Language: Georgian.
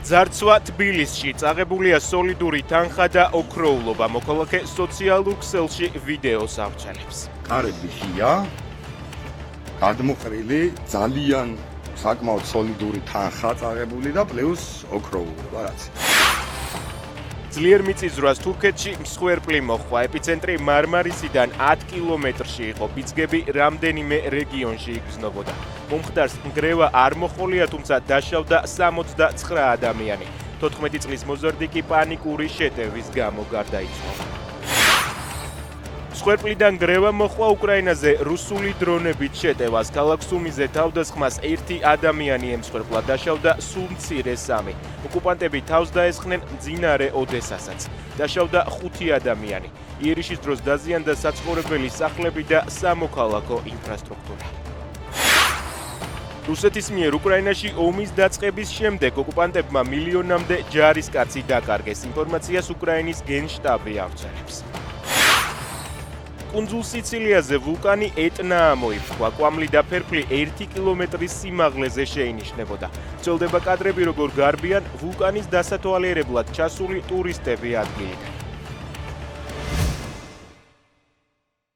ძარცვა თბილისში, წაღებულია სოლიდური თანხა და ოქროულობა, მოქალაქე სოციალურ ქსელში ვიდეოს ავრცელებს. კარები ღია, გადმოყრილი, ძალიან საკმაოდ სოლიდური თანხა წაღებული და პლუს ოქროულობა რაც. ძლიერ მიწისძვრას თურქეთში მსხვერპლი მოხდა. ეპიცენტრი მარმარისიდან 10 კილომეტრში იყო. ბიძგები რამდენიმე რეგიონში იგრძნობოდა. მომხდარს ნგრევა არ მოჰყოლია, თუმცა დაშავდა 69 ადამიანი. 14 წლის მოზარდი კი პანიკური შეტევის გამო გარდაიცვალა. მსხვერპლიდან ნგრევა მოჰყვა უკრაინაზე რუსული დრონებით შეტევას. ქალაქ სუმიზე თავდასხმას 1 ადამიანი ემსხვერპლა, დაშავდა სულ მცირე 3. ოკუპანტები თავს დაესხნენ მძინარე ოდესასაც. დაშავდა 5 ადამიანი. იერიშის დროს დაზიანდა საცხოვრებელი სახლები და სამოქალაქო ინფრასტრუქტურა. რუსეთის მიერ უკრაინაში ომის დაწყების შემდეგ ოკუპანტებმა მილიონამდე ჯარისკაცი დაკარგეს. ინფორმაციას უკრაინის გენშტაბი ავრცელებს. კუნძულ სიცილიაზე ვულკანი ეტნა ამოიფრქვა. კვამლი და ფერფლი 1 კილომეტრის სიმაღლეზე შეინიშნებოდა. ვრცელდება კადრები, როგორ გარბიან ვულკანის დასათვალიერებლად ჩასული ტურისტები ადგილიდან.